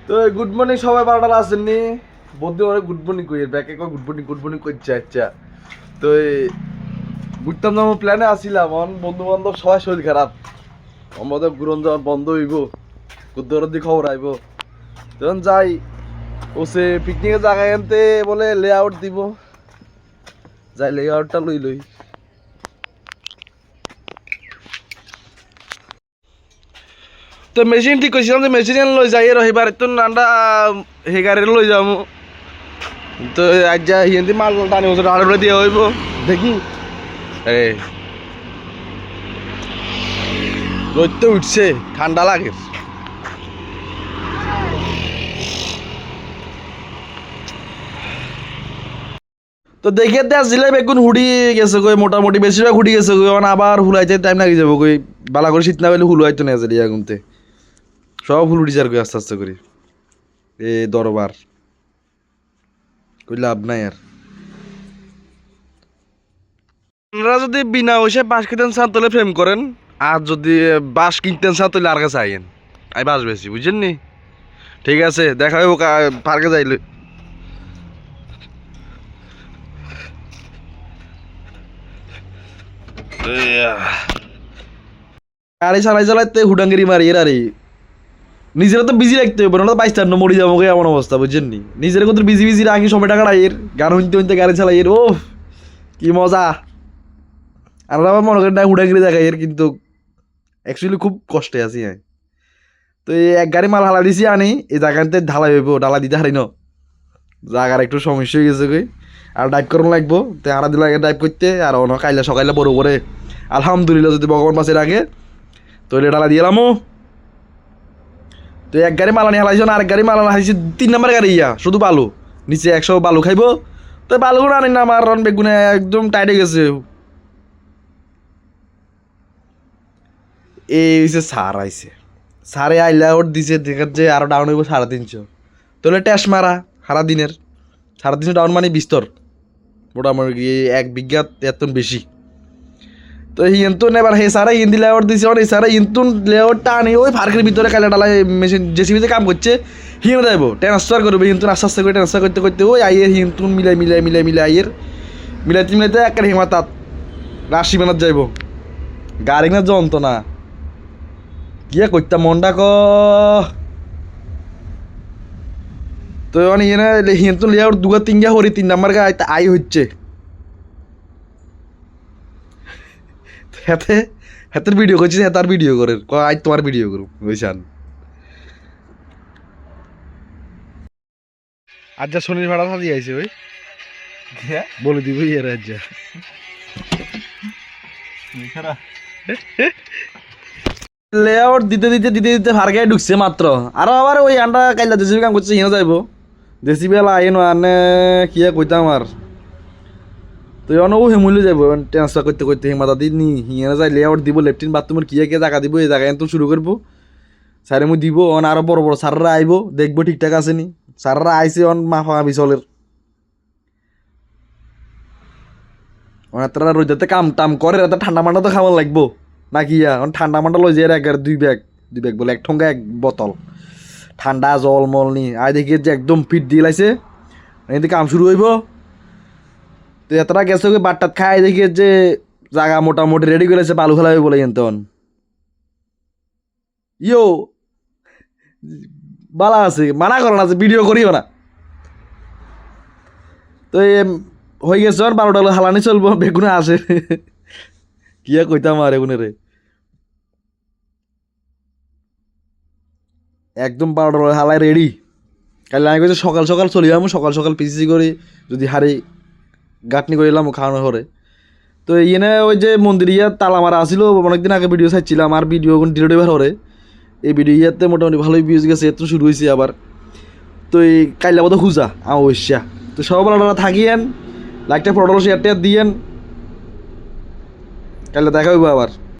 তো good morning সবাই বারোটা আসেননি বন্ধু অনেক গুড মর্নিং কই ব্যাকে কয় গুড মর্নিং করছে আচ্ছা তো ঘুরতাম না প্ল্যানে আসিলাম অন বন্ধু বান্ধব সবাই শরীর খারাপ আমাদের ঘুরন যাওয়ার বন্ধ হইব গুদ্দরের দিকে খবর আইব তখন যাই ওসে পিকনিকের জায়গায় আনতে বলে লে আউট দিব যাই লে আউটটা লই তো মেশিন ঠিক করছিলাম যে মেশিন লই যাই রবিবার তো নান্ডা সেই গাড়ি লই যাবো তো আজ যা হিন্দি মাল টানি বছর আড়ে দিয়ে হইব দেখি আরে রোদ তো উঠছে ঠান্ডা লাগে তো দেখে আসলে বেগুন হুড়ি গেছে কই মোটামুটি বেশিরভাগ হুড়ি গেছে কই আবার হুলাইতে টাইম লাগি যাবো কই বালা করে শীত না পেলে হুলুয়াইতো না যাই আগুনতে সব হুল উঠি যার কই আস্তে আস্তে করি এ দরবার কই লাভ নাই আর আপনারা যদি বিনা পয়সায় বাঁশ কিনতেন চান তাহলে ফ্রেম করেন আর যদি বাঁশ কিনতেন চান তাহলে আর কাছে আইন আমি বাঁশ বেশি বুঝছেন নি ঠিক আছে দেখা হইব পার্কে যাইলে গাড়ি চালাই চালাইতে হুডাঙ্গিরি মারি এর আরে নিজেরা তো বিজি রাখতে হবে না বাইশ টান্ন মরি যাবো এমন অবস্থা বুঝছেন নি নিজের কত বিজি রাখি সময় টাকা এর গান হইতে হইতে গাড়ি চালাই এর ও কি মজা আর আবার মনে করেন না হুডাঙ্গিরি দেখাই এর কিন্তু অ্যাকচুয়ালি খুব কষ্টে আছি হ্যাঁ তো এই এক গাড়ি মাল হালা দিছি আনি এই জায়গাতে ঢালাই হইব ঢালা দিতে হারি ন জায়গার একটু সমস্যা হয়ে গেছে কই আর ডাইভ করুন লাগবো তো হারা দিলে আগে ডাইভ করতে আর অন্য কাইলে সকালে বড় করে আলহামদুলিল্লাহ যদি ভগবান পাশে রাখে তো এটা ঢালা দিয়ে এলামও তো এক গাড়ি মালানি হালাইছ না আরেক গাড়ি মালানি হালাইছি 3 নম্বর গাড়ি ইয়া শুধু বালু নিচে 100 বালু খাইব তো বালুগুলো আনি না আমার রন বেগুনে একদম টাইট হয়ে গেছে এই হচ্ছে সার আইছে সারে আইলা ওর দিছে দেখার যে আরো ডাউন হইব 350 তাহলে ট্যাশ মারা সারা দিনের 350 ডাউন মানে বিস্তর মোটামুটি 1 বিঘা এত বেশি তো ইন্তুন এবার হে সারা ইন্দি লেআউট দিছে আর এই সারা ইন্তুন লেআউটটা আনি ওই পার্কের ভিতরে কালে ডালা মেশিন জেসিবিতে কাম করছে হিম যাইব ট্রান্সফার করবে ইন্তুন আস্তে আস্তে করে ট্রান্সফার করতে করতে ওই আইয়ের হিন্তুন মিলাই আইয়ের মিলাইতে একটা হিমা তাত রাশি বানাত যাইব গাড়ি না যন্ত না কিয়া করতাম মনটা ক তো ইয়ে হিন্তুন লেআউট 2-3 গা হরি 3 নাম্বার গা আই হচ্ছে হাতের ভিডিও করছিস হাতার ভিডিও করে আজ তোমার ভিডিও করু বুঝছেন আজ যা শনির ভাড়া সাজিয়ে আইছে ওই বলে দিব ইয়ে আজ যা লেআউট দিতে ফারগায় ঢুকছে মাত্র আরো আবার ওই আন্ডা কাইলা জেসিবি কাম করছে হিনো যাইব জেসিবি এলা আইন আনে কিয়া কইতাম আর তো অনও হেমুলে যাবো ট্রান্সফার করতে হিমাতা দিন নি হিয়ানা যাই লেআউট দিব লেফটিন বাথরুমের কিয়া জায়গা দিব এই জায়গায় তো শুরু করবো স্যারে মুই দিব অন আরো বড় স্যাররা আইব দেখবো ঠিকঠাক আছে নি স্যাররা আইসে অন মাফা বিচলের তারা রোজাতে কাম টাম করে রাতে ঠান্ডা মান্ডা তো খাবার লাগবো নাকি ঠান্ডা মান্ডা লই যায় একবার 2 ব্যাগ বলে 1 ঠোঙ্গা 1 বোতল ঠান্ডা জল মল নি আই দেখি যে একদম ফিট দিয়ে লাইছে এদিকে কাম শুরু হইব তো এতটা গেছে বাটটাত খাই দেখি যে জায়গা মোটামুটি রেডি করেছে বালু খেলা বলে তখন ইয়ো বালা আছে মানা করো না যে ভিডিও করিও না তো হয়ে গেছে আর 12টা হালানি চলবো বেগুনে আসে কিয়া কইতাম আর এগুনের একদম 12টা হালাই রেডি কালি আমি কইছে সকাল চলি যাবো সকাল পিসি করি যদি হারি গাঁটনি করিলাম খাওয়ানো হরে তো ইয়ে ওই যে মন্দির ইয়াত তালা মারা আসিল অনেকদিন আগে ভিডিও চাইছিলাম আর ভিডিও ডিলিট এবার হরে এই ভিডিও ইয়াতে মোটামুটি ভালোই ভিউজ গেছে এত শুরু হয়েছে আবার তো এই কাইলা বোধ খুঁজা অবশ্যা তো সব আপনারা থাকিয়েন লাইকটা ফটো শেয়ারটা দিয়েন কাইলে দেখা হইব আবার